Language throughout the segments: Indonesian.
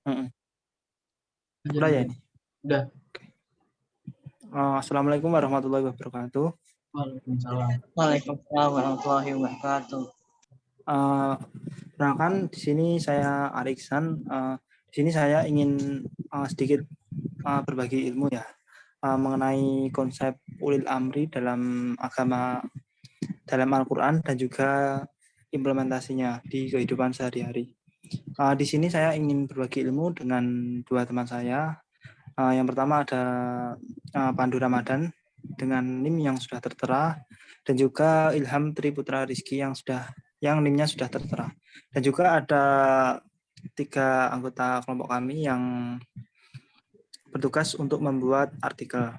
Mm-mm. Lanjut, Udah ya lanjut. ini. Udah. Assalamualaikum warahmatullahi wabarakatuh. Waalaikumsalam. Waalaikumsalam warahmatullahi wabarakatuh. Perkenalkan di sini saya Ariksan. Di sini saya ingin sedikit berbagi ilmu ya mengenai konsep ulil amri dalam agama, dalam Al-Quran dan juga implementasinya di kehidupan sehari-hari. Di sini saya ingin berbagi ilmu dengan dua teman saya. Yang pertama ada Pandu Ramadan dengan NIM yang sudah tertera, dan juga Ilham Triputra Rizky yang NIM-nya sudah tertera. Dan juga ada 3 anggota kelompok kami yang bertugas untuk membuat artikel.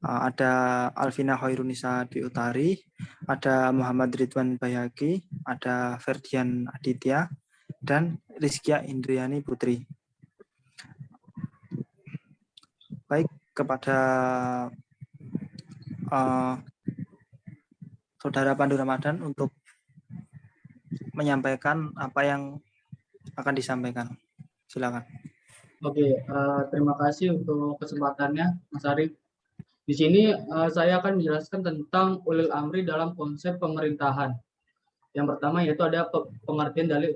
Ada Alvina Khairunisa Dwi Utari, ada Muhammad Ridwan Bayaki, ada Ferdian Aditya, dan Rizkia Indriani Putri. Baik, kepada Saudara Pandu Ramadan untuk menyampaikan apa yang akan disampaikan. Silakan. Oke, terima kasih untuk kesempatannya, Mas Arif. Di sini saya akan menjelaskan tentang ulil amri dalam konsep pemerintahan. Yang pertama yaitu ada pengertian dari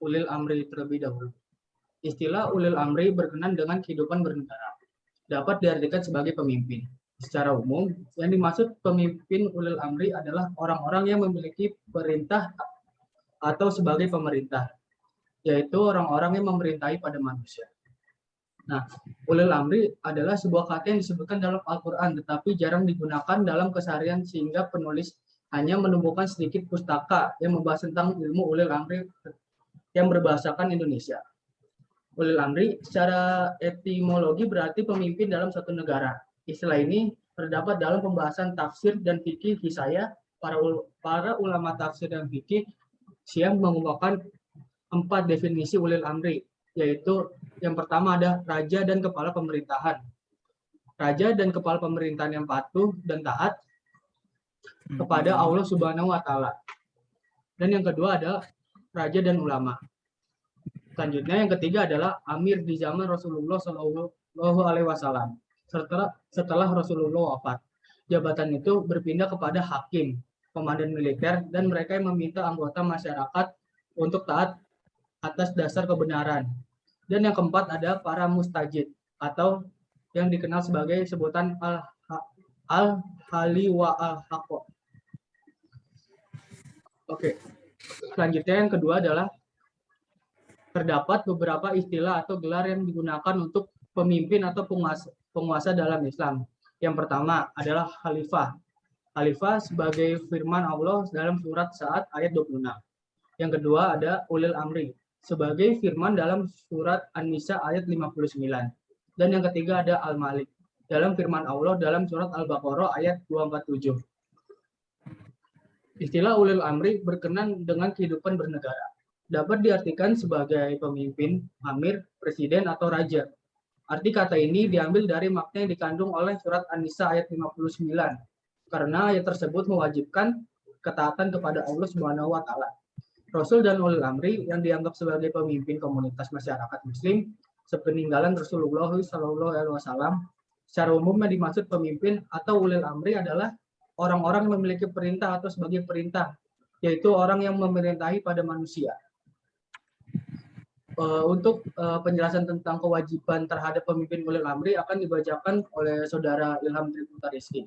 ulil amri terlebih dahulu. Istilah ulil amri berkenan dengan kehidupan bernegara. Dapat diartikan sebagai pemimpin. Secara umum, yang dimaksud pemimpin ulil amri adalah orang-orang yang memiliki perintah atau sebagai pemerintah, yaitu orang-orang yang memerintahi pada manusia. Nah, ulil amri adalah sebuah kata yang disebutkan dalam Al-Quran, tetapi jarang digunakan dalam keseharian sehingga penulis hanya menemukan sedikit pustaka yang membahas tentang ilmu ulil amri yang berbahasakan Indonesia. Ulil amri secara etimologi berarti pemimpin dalam suatu negara. Istilah ini terdapat dalam pembahasan tafsir dan fikih Hizayah. Para ulama tafsir dan fikih siap mengemukakan 4 definisi ulil amri, yaitu yang pertama ada raja dan kepala pemerintahan. Raja dan kepala pemerintahan yang patuh dan taat kepada Allah Subhanahu wa taala. Dan yang kedua ada raja dan ulama. Selanjutnya yang ketiga adalah amir di zaman Rasulullah Shallallahu alaihi wasallam. Setelah Rasulullah wafat, jabatan itu berpindah kepada hakim, komandan militer, dan mereka yang meminta anggota masyarakat untuk taat atas dasar kebenaran. Dan yang keempat ada para mustajid atau yang dikenal sebagai sebutan al-hali wa al-haqo. Oke. Selanjutnya yang kedua adalah terdapat beberapa istilah atau gelar yang digunakan untuk pemimpin atau penguasa dalam Islam. Yang pertama adalah khalifah. Khalifah sebagai firman Allah dalam surat Sa'ad ayat 26. Yang kedua ada ulil amri sebagai firman dalam surat An-Nisa ayat 59. Dan yang ketiga ada Al-Malik dalam firman Allah dalam surat Al-Baqarah ayat 247. Istilah ulil amri berkenan dengan kehidupan bernegara. Dapat diartikan sebagai pemimpin, amir, presiden, atau raja. Arti kata ini diambil dari makna yang dikandung oleh surat An-Nisa ayat 59. Karena ayat tersebut mewajibkan ketaatan kepada Allah Subhanahu wa taala. Rasul dan ulil amri yang dianggap sebagai pemimpin komunitas masyarakat muslim sepeninggalan Rasulullah SAW, secara umum yang dimaksud pemimpin atau ulil amri adalah orang-orang yang memiliki perintah atau sebagai perintah, yaitu orang yang memerintahi pada manusia. Untuk penjelasan tentang kewajiban terhadap pemimpin ulil amri akan dibacakan oleh saudara Ilham Triputra Rizky.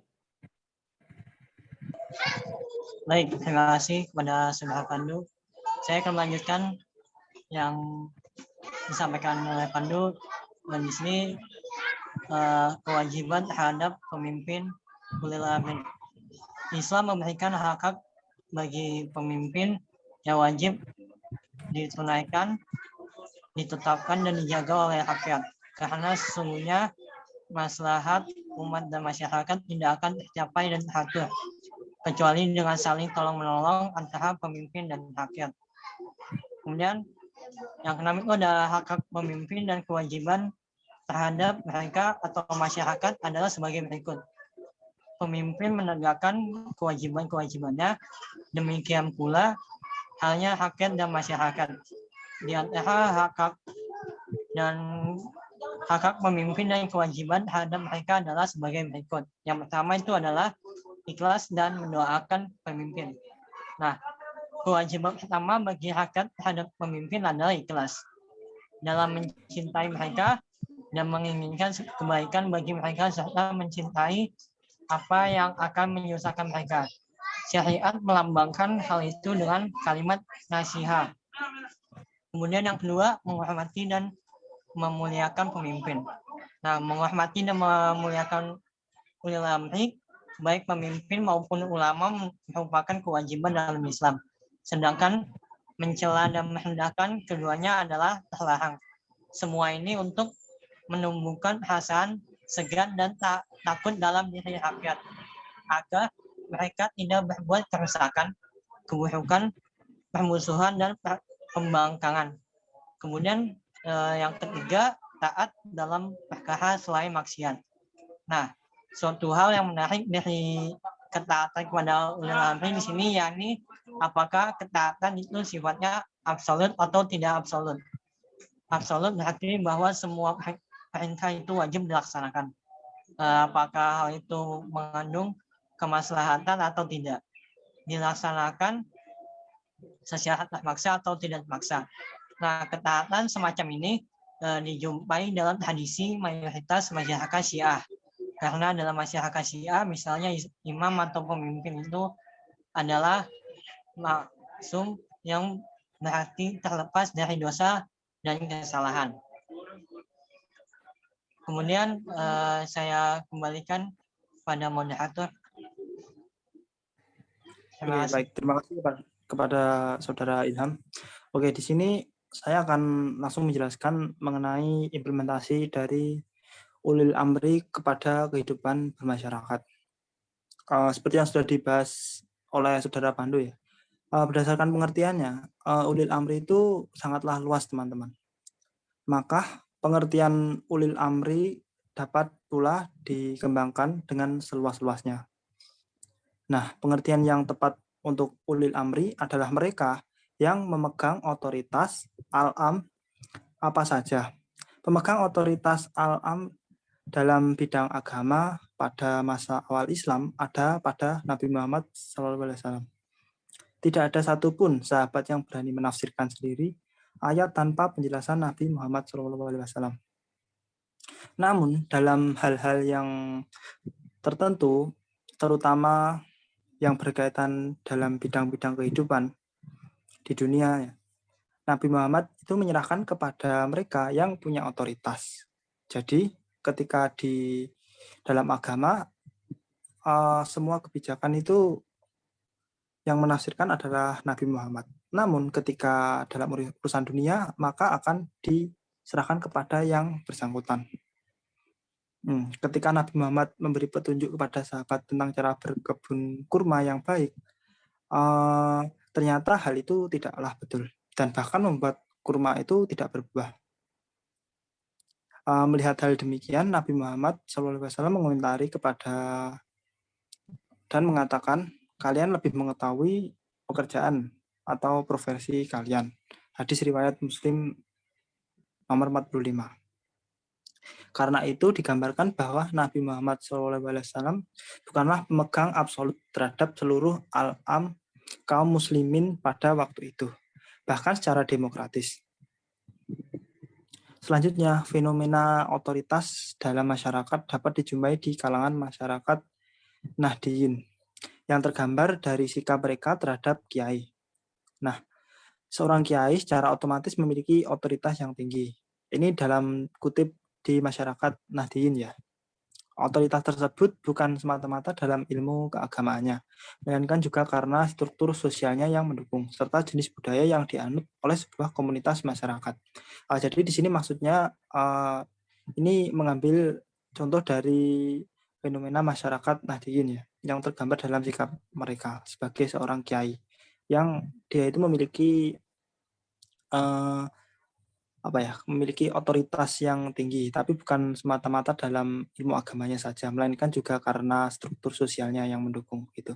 Baik, terima kasih kepada saudara Pandu. Saya akan melanjutkan yang disampaikan oleh Pandu. Dan di sini kewajiban terhadap pemimpin ulil amri. Islam memberikan hak-hak bagi pemimpin yang wajib ditunaikan, ditetapkan dan dijaga oleh rakyat. Karena sesungguhnya maslahat umat dan masyarakat tidak akan tercapai dan teratur kecuali dengan saling tolong-menolong antara pemimpin dan rakyat. Kemudian yang keenam itu ada hak-hak pemimpin dan kewajiban terhadap mereka atau masyarakat adalah sebagai berikut. Pemimpin menegakkan kewajiban-kewajibannya, demikian pula halnya rakyat dan masyarakat. Di antara hak-hak Dan hak pemimpin dan kewajiban terhadap mereka adalah sebagai berikut. Yang pertama itu adalah ikhlas dan mendoakan pemimpin. Nah, kewajiban pertama bagi rakyat terhadap pemimpin adalah ikhlas dalam mencintai mereka dan menginginkan kebaikan bagi mereka serta mencintai apa yang akan menyusahkan mereka. Syariat melambangkan hal itu dengan kalimat nasihat. Kemudian yang kedua, menghormati dan memuliakan pemimpin. Nah, menghormati dan memuliakan ulil amri, baik pemimpin maupun ulama, merupakan kewajiban dalam Islam. Sedangkan mencela dan merendahkan keduanya adalah terlarang. Semua ini untuk menumbuhkan perasaan segan dan takut dalam diri rakyat, agar mereka tidak berbuat kerusakan, keburukan, permusuhan, dan pembangkangan. Kemudian yang ketiga, taat dalam perkara selain maksiat. Nah, suatu hal yang menarik dari ketaatan kepada ulil amri di sini, yakni apakah ketaatan itu sifatnya absolut atau tidak absolut. Absolut berarti bahwa semua perintah itu wajib dilaksanakan. Apakah hal itu mengandung kemaslahatan atau tidak. Dilaksanakan secara terpaksa atau tidak terpaksa. Nah, ketaatan semacam ini dijumpai dalam tradisi mayoritas masyarakat Syiah. Karena dalam masyarakat Syiah, misalnya imam atau pemimpin itu adalah maksum yang berarti terlepas dari dosa dan kesalahan. Kemudian saya kembalikan pada moderator. Oke, baik. Terima kasih kepada Saudara Ilham. Oke, di sini saya akan langsung menjelaskan mengenai implementasi dari ulil amri kepada kehidupan bermasyarakat. Seperti yang sudah dibahas oleh Saudara Pandu ya. Berdasarkan pengertiannya, ulil amri itu sangatlah luas, teman-teman. Maka pengertian ulil amri dapat pula dikembangkan dengan seluas-luasnya. Nah, pengertian yang tepat untuk ulil amri adalah mereka yang memegang otoritas al-am apa saja. Pemegang otoritas al-am dalam bidang agama pada masa awal Islam ada pada Nabi Muhammad SAW. Tidak ada satupun sahabat yang berani menafsirkan sendiri ayat tanpa penjelasan Nabi Muhammad SAW. Namun dalam hal-hal yang tertentu, terutama yang berkaitan dalam bidang-bidang kehidupan di dunia, Nabi Muhammad itu menyerahkan kepada mereka yang punya otoritas. Jadi ketika di dalam agama, semua kebijakan itu yang menafsirkan adalah Nabi Muhammad. Namun ketika dalam urusan dunia, maka akan diserahkan kepada yang bersangkutan. Ketika Nabi Muhammad memberi petunjuk kepada sahabat tentang cara berkebun kurma yang baik, ternyata hal itu tidaklah betul dan bahkan membuat kurma itu tidak berbuah. Melihat hal demikian, Nabi Muhammad SAW mengomentari kepada dan mengatakan, kalian lebih mengetahui pekerjaan atau profesi kalian. Hadis riwayat Muslim nomor 45. Karena itu digambarkan bahwa Nabi Muhammad SAW bukanlah pemegang absolut terhadap seluruh al-am kaum muslimin pada waktu itu, bahkan secara demokratis. Selanjutnya, fenomena otoritas dalam masyarakat dapat dijumpai di kalangan masyarakat Nahdiyin yang tergambar dari sikap mereka terhadap kiai. Nah, seorang kiai secara otomatis memiliki otoritas yang tinggi. Ini dalam kutip di masyarakat Nahdiyin ya. Otoritas tersebut bukan semata-mata dalam ilmu keagamaannya, melainkan juga karena struktur sosialnya yang mendukung, serta jenis budaya yang dianut oleh sebuah komunitas masyarakat. Jadi di sini maksudnya ini mengambil contoh dari fenomena masyarakat Nahdiyin ya, yang tergambar dalam sikap mereka sebagai seorang kiai, yang dia itu memiliki memiliki otoritas yang tinggi, tapi bukan semata-mata dalam ilmu agamanya saja, melainkan juga karena struktur sosialnya yang mendukung gitu.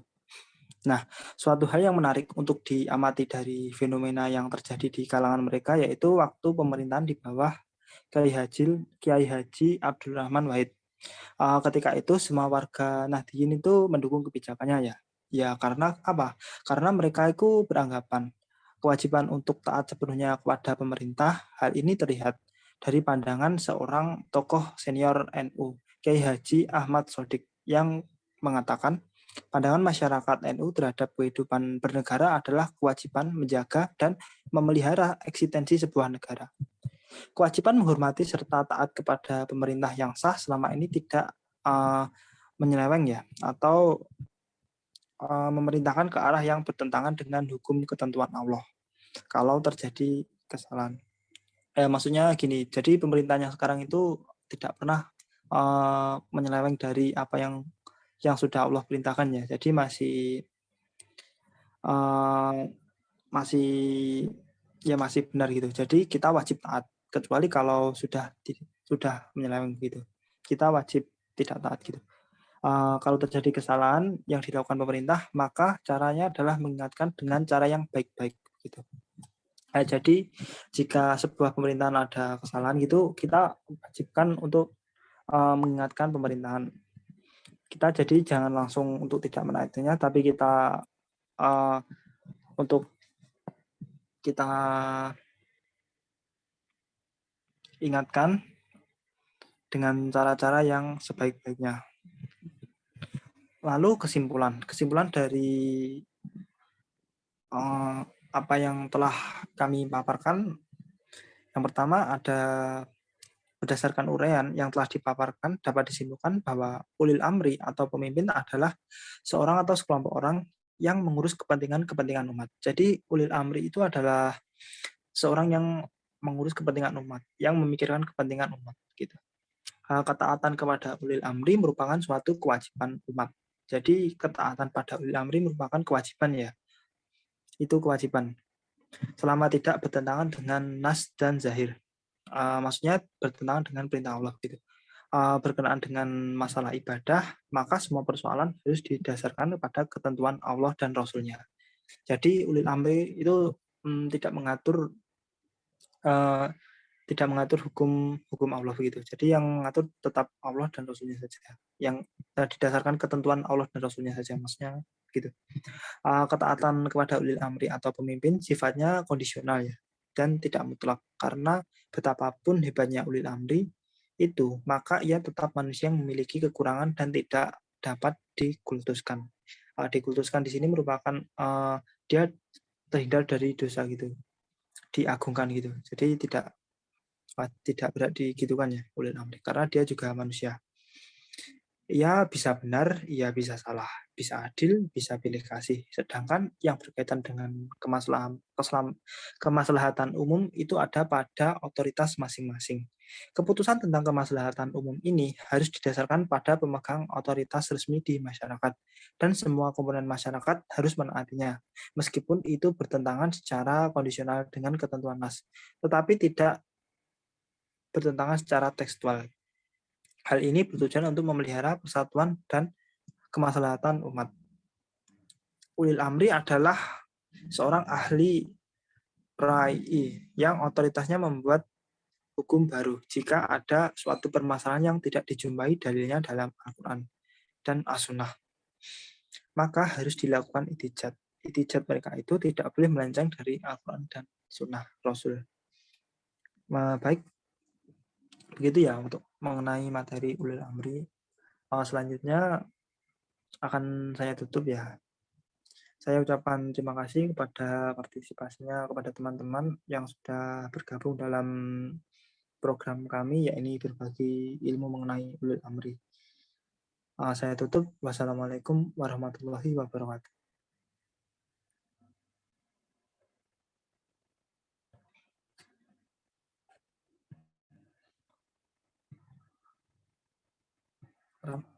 Nah, suatu hal yang menarik untuk diamati dari fenomena yang terjadi di kalangan mereka yaitu waktu pemerintahan di bawah Kiai Haji Abdul Rahman Wahid. Ketika itu semua warga Nahdliyin itu mendukung kebijakannya ya. Ya karena apa? Karena mereka itu beranggapan kewajiban untuk taat sepenuhnya kepada pemerintah. Hal ini terlihat dari pandangan seorang tokoh senior NU, Kiai Haji Ahmad Sodik, yang mengatakan pandangan masyarakat NU terhadap kehidupan bernegara adalah kewajiban menjaga dan memelihara eksistensi sebuah negara. Kewajiban menghormati serta taat kepada pemerintah yang sah selama ini tidak menyeleweng ya, atau memerintahkan ke arah yang bertentangan dengan hukum ketentuan Allah. Kalau terjadi kesalahan, maksudnya gini, jadi pemerintahnya sekarang itu tidak pernah menyeleweng dari apa yang sudah Allah perintahkan ya. Jadi masih benar gitu. Jadi kita wajib taat, kecuali kalau sudah menyeleweng gitu. Kita wajib tidak taat gitu. Kalau terjadi kesalahan yang dilakukan pemerintah, maka caranya adalah mengingatkan dengan cara yang baik-baik gitu. Jadi jika sebuah pemerintahan ada kesalahan gitu, kita wajibkan untuk mengingatkan pemerintahan. Kita jadi jangan langsung untuk tidak menaatinya, tapi kita untuk kita ingatkan dengan cara-cara yang sebaik-baiknya. Lalu kesimpulan dari apa yang telah kami paparkan, yang pertama ada berdasarkan uraian yang telah dipaparkan dapat disimpulkan bahwa ulil amri atau pemimpin adalah seorang atau sekelompok orang yang mengurus kepentingan umat. Jadi ulil amri itu adalah seorang yang mengurus kepentingan umat, yang memikirkan kepentingan umat gitu. Ketaatan kepada ulil amri merupakan suatu kewajiban umat. Jadi ketaatan pada ulil amri merupakan kewajiban ya. Itu kewajiban. Selama tidak bertentangan dengan nas dan zahir. Maksudnya bertentangan dengan perintah Allah gitu. Berkenaan dengan masalah ibadah, maka semua persoalan harus didasarkan kepada ketentuan Allah dan Rasul-Nya. Jadi ulil amri itu tidak mengatur hukum Allah begitu. Jadi yang mengatur tetap Allah dan Rasul-Nya saja. Yang didasarkan ketentuan Allah dan Rasul-Nya saja, maksudnya gitu. Ketaatan kepada ulil amri atau pemimpin sifatnya kondisional ya, dan tidak mutlak, karena betapapun hebatnya ulil amri itu, maka ia tetap manusia yang memiliki kekurangan dan tidak dapat dikultuskan. Dikultuskan di sini merupakan dia terhindar dari dosa gitu, diagungkan gitu. Jadi tidak berat digitukan ya ulil amri, karena dia juga manusia. Ia bisa benar, ia bisa salah, bisa adil, bisa pilih kasih. Sedangkan yang berkaitan dengan kemaslahatan umum itu ada pada otoritas masing-masing. Keputusan tentang kemaslahatan umum ini harus didasarkan pada pemegang otoritas resmi di masyarakat, dan semua komponen masyarakat harus menaatinya, meskipun itu bertentangan secara kondisional dengan ketentuan nas, tetapi tidak bertentangan secara tekstual. Hal ini bertujuan untuk memelihara persatuan dan kemaslahatan umat. Ulil amri adalah seorang ahli rai yang otoritasnya membuat hukum baru jika ada suatu permasalahan yang tidak dijumpai dalilnya dalam Al-Quran dan As-Sunnah. Maka harus dilakukan itijad. Itijad mereka itu tidak boleh melenceng dari Al-Quran dan Sunnah Rasul. Baik, begitu ya untuk mengenai materi ulil amri. Selanjutnya akan saya tutup ya. Saya ucapkan terima kasih kepada partisipasinya, kepada teman-teman yang sudah bergabung dalam program kami, yakni berbagi ilmu mengenai ulil amri. Saya tutup. Wassalamualaikum warahmatullahi wabarakatuh.